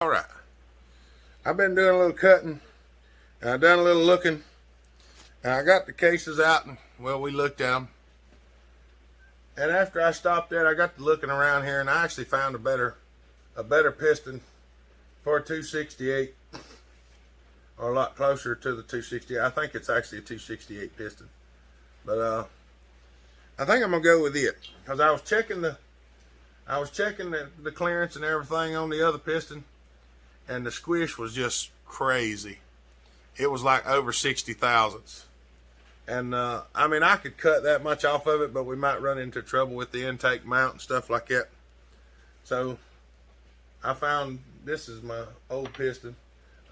All right, I've been doing a little cutting and I've done a little looking and I got the cases out and well, we looked at them. And after I stopped there, I got to looking around here and I actually found a better piston for a 268, or a lot closer to the 268. I think it's actually a 268 piston, but I think I'm gonna go with it because I was checking the clearance and everything on the other piston, and the squish was just crazy. It was like over 60 thousandths. And I mean, I could cut that much off of it, but we might run into trouble with the intake mount and stuff like that. So I found, this is my old piston.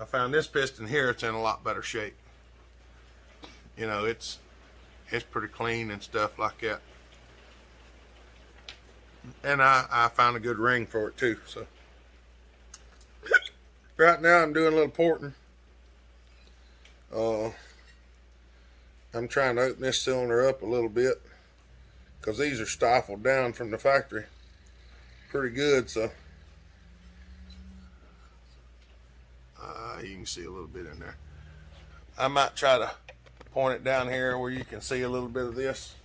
I found this piston here. It's in a lot better shape. You know, it's pretty clean and stuff like that. And I found a good ring for it too. So right now I'm doing a little porting. I'm trying to open this cylinder up a little bit because these are stifled down from the factory pretty good. So you can see a little bit in there. I might try to point it down here where you can see a little bit of this.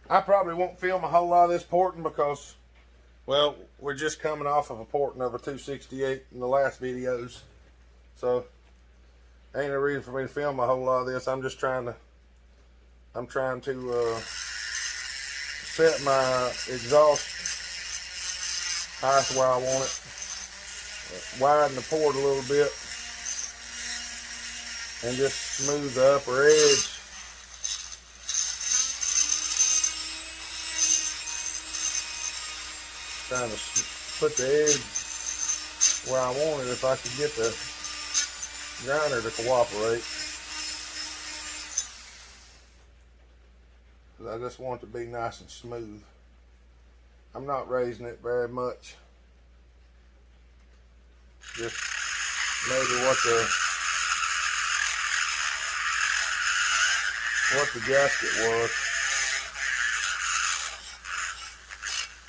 I probably won't film a whole lot of this porting because, well, we're just coming off of a porting of a 268 in the last videos. So ain't no reason for me to film a whole lot of this. I'm trying to set my exhaust height where I want it, widen the port a little bit, and just smooth the upper edge. Trying to put the edge where I want it if I could get the grinder to cooperate. I just want it to be nice and smooth. I'm not raising it very much. Just maybe what the gasket was.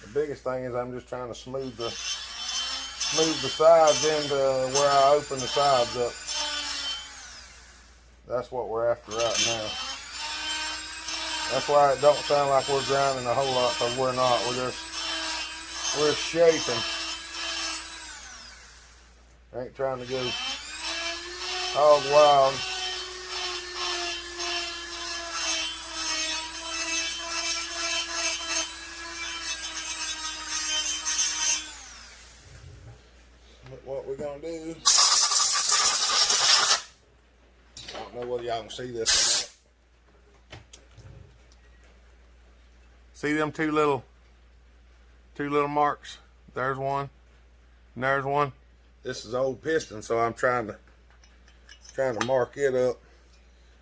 The biggest thing is I'm just trying to smooth the sides into where I open the sides up. That's what we're after right now. That's why it don't sound like we're grinding a whole lot, because we're not. We're shaping. Ain't trying to go hog wild. But what we're gonna do, I don't know whether y'all can see this or not. See them two little marks? There's one, and there's one. This is old piston, so I'm trying to mark it up.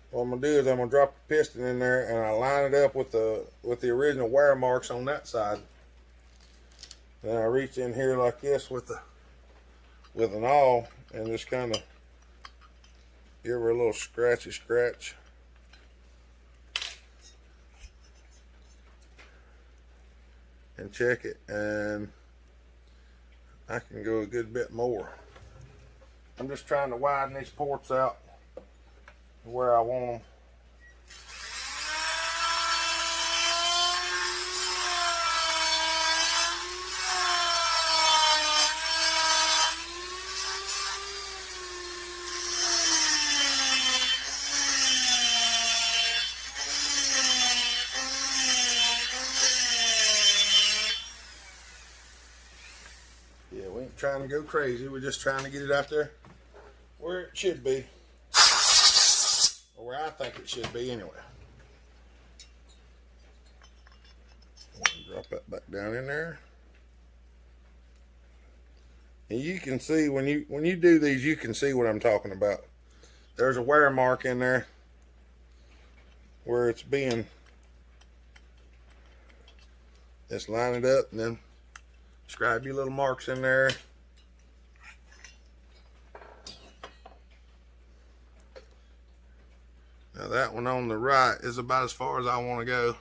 What I'm gonna do is I'm gonna drop the piston in there and I line it up with the original wear marks on that side. Then I reach in here like this with an awl and just kind of give her a little scratchy scratch. And check it, and I can go a good bit more. I'm just trying to widen these ports out where I want them. Yeah, we ain't trying to go crazy. We're just trying to get it out there where it should be. Or where I think it should be anyway. Drop that back down in there. And you can see when you do these, you can see what I'm talking about. There's a wear mark in there where it's being. Just line it up and then scribe your little marks in there. Now that one on the right is about as far as I want to go.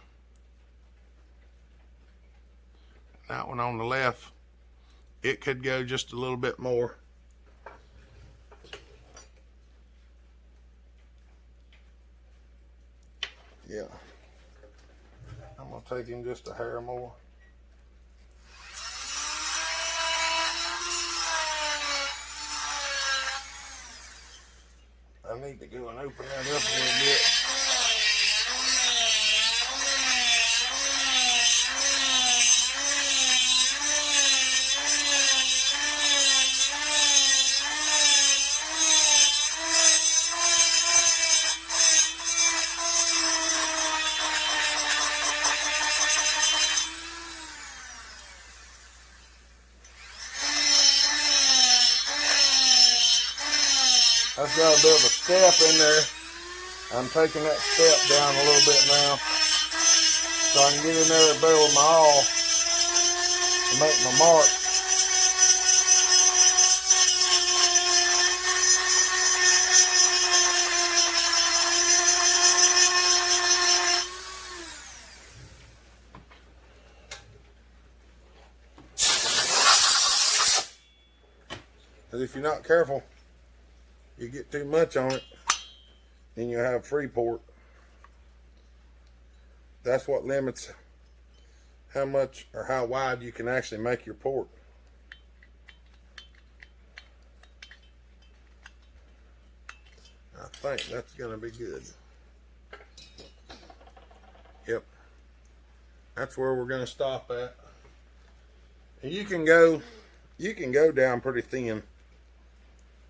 That one on the left, it could go just a little bit more. Yeah. I'm gonna take him just a hair more. I need to go and open that up a little bit. I've got a bit of a step in there. I'm taking that step down a little bit now so I can get in there better with my awl and make my mark. Because if you're not careful, you get too much on it, then you have free port. That's what limits how much or how wide you can actually make your port. I think that's going to be good. Yep. That's where we're going to stop at. And you can go down pretty thin.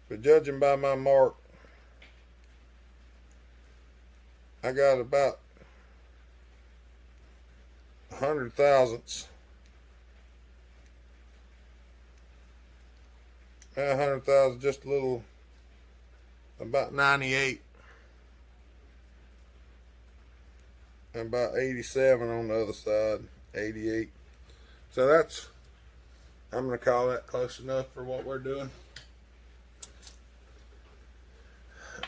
But judging by my mark, I got about 100 thousandths. 100,000, just a little, about 98. And about 87 on the other side, 88. So that's, I'm going to call that close enough for what we're doing.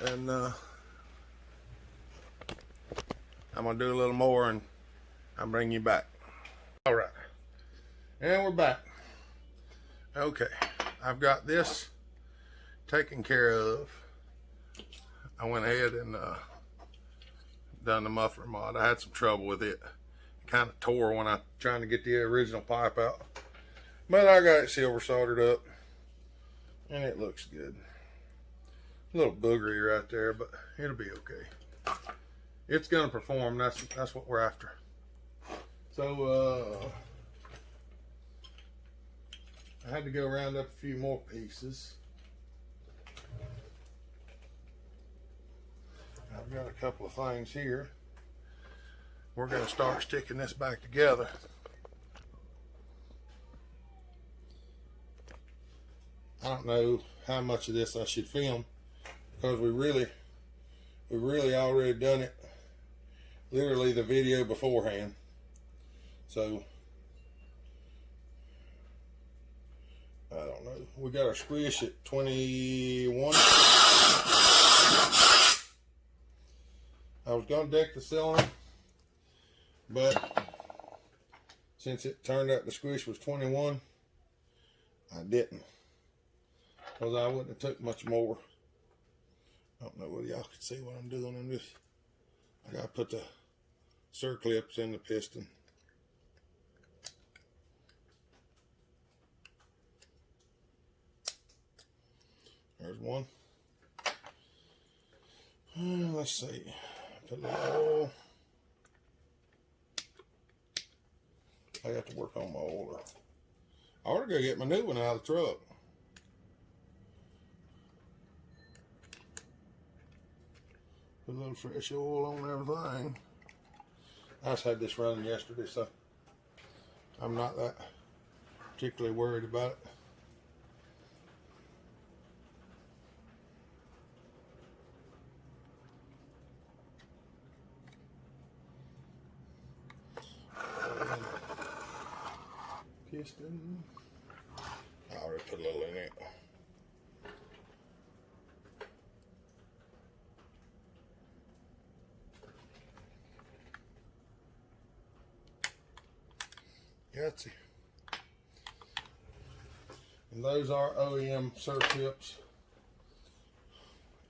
And I'm going to do a little more and I'll bring you back. All right. And we're back. Okay. I've got this taken care of. I went ahead and done the muffler mod. I had some trouble with it. It kind of tore when I trying to get the original pipe out. But I got it silver soldered up. And it looks good. A little boogery right there, but it'll be okay. It's gonna perform. That's what we're after. So I had to go round up a few more pieces. I've got a couple of things here. We're gonna start sticking this back together. I don't know how much of this I should film, because we really already done it, literally the video beforehand. So I don't know. We got our squish at 21. I was gonna deck the cylinder, but since it turned out the squish was 21, I didn't, because I wouldn't have took much more. I don't know whether y'all can see what I'm doing on this. I gotta put the circlips in the piston. There's one. Let's see. Put a little oil. I got to work on my oiler. I ought to go get my new one out of the truck. Put a little fresh oil on everything. I just had this running yesterday, so I'm not that particularly worried about it. Piston. I already put a little in it. Gotcha. And those are OEM circlips.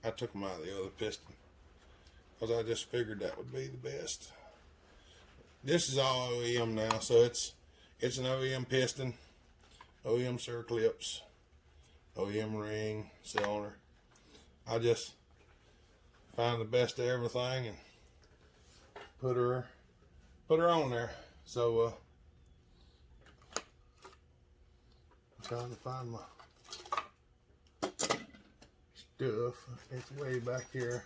I took them out of the other piston. because I just figured that would be the best. This is all OEM now, so it's an OEM piston, OEM circlips, OEM ring, cylinder. I just find the best of everything and put her on there. So I'm trying to find my stuff. It's way back here.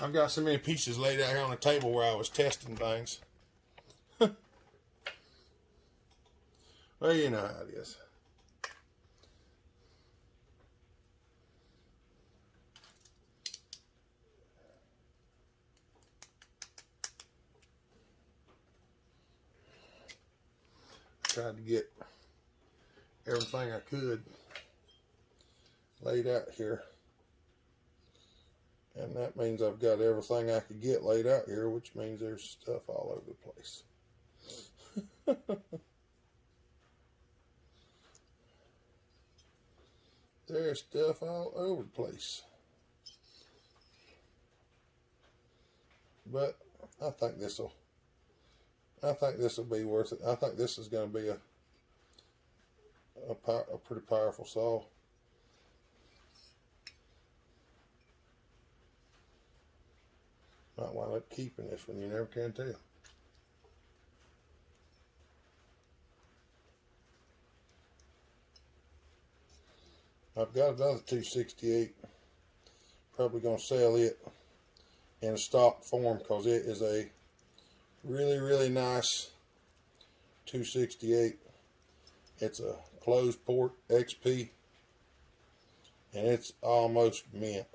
I've got so many pieces laid out here on the table where I was testing things. Well, you know how it is. Tried to get everything I could laid out here. And that means I've got everything I could get laid out here, which means there's stuff all over the place. There's stuff all over the place. But I think this will be worth it. I think this is going to be a pretty powerful saw. Might wind up keeping this one, you never can tell. I've got another 268. Probably going to sell it in stock form because it is a really, really nice 268. It's a closed port XP and it's almost mint.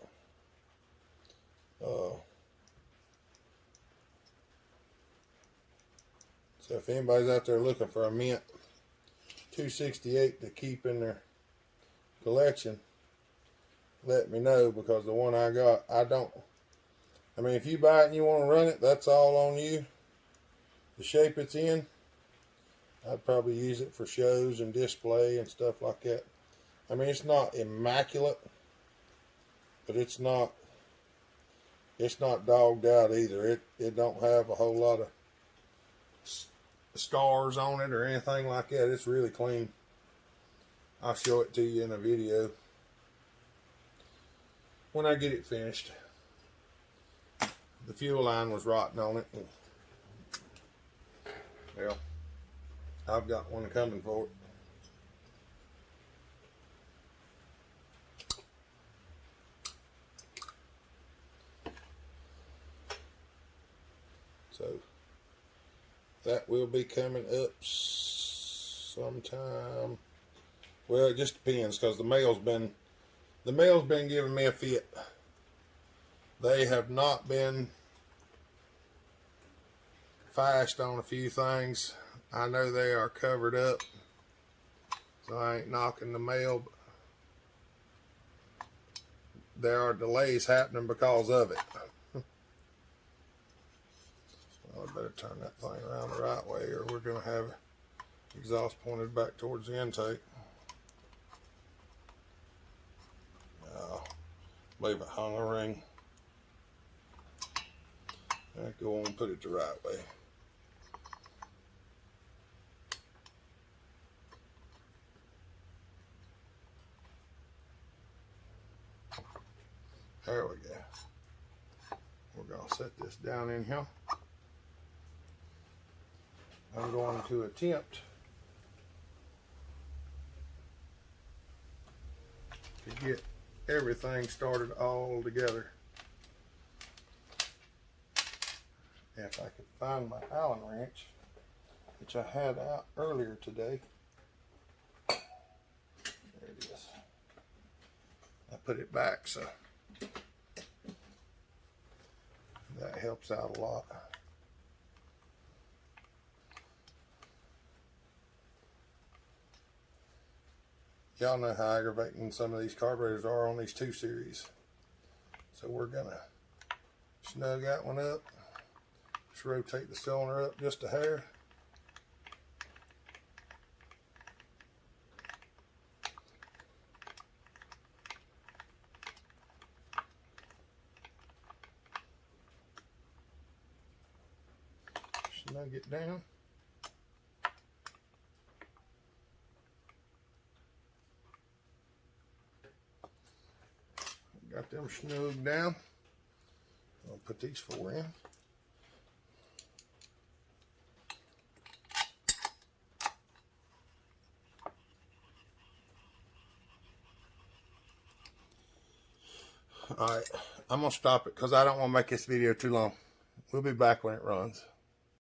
So if anybody's out there looking for a mint 268 to keep in their collection, let me know, because the one I got, I mean, if you buy it and you want to run it, that's all on you. The shape it's in, I'd probably use it for shows and display and stuff like that. I mean, it's not immaculate, but it's not dogged out either. It don't have a whole lot of scars on it or anything like that. It's really clean. I'll show it to you in a video when I get it finished. The fuel line was rotting on it. Well, I've got one coming for it. So that will be coming up sometime. Well, it just depends, because the mail's been giving me a fit. They have not been fast on a few things. I know they are covered up, so I ain't knocking the mail, but there are delays happening because of it. Well, I better turn that thing around the right way, or we're going to have exhaust pointed back towards the intake. Leave it on a ring. I go on and put it the right way. There we go. We're going to set this down in here. I'm going to attempt to get everything started all together. If I could find my Allen wrench, which I had out earlier today. There it is. I put it back, so that helps out a lot. Y'all know how aggravating some of these carburetors are on these 2 series. So we're gonna snug that one up. Just rotate the cylinder up just a hair. snug it down. Got them snug down. I'll put these 4 in. All right, I'm gonna stop it because I don't want to make this video too long. We'll be back when it runs.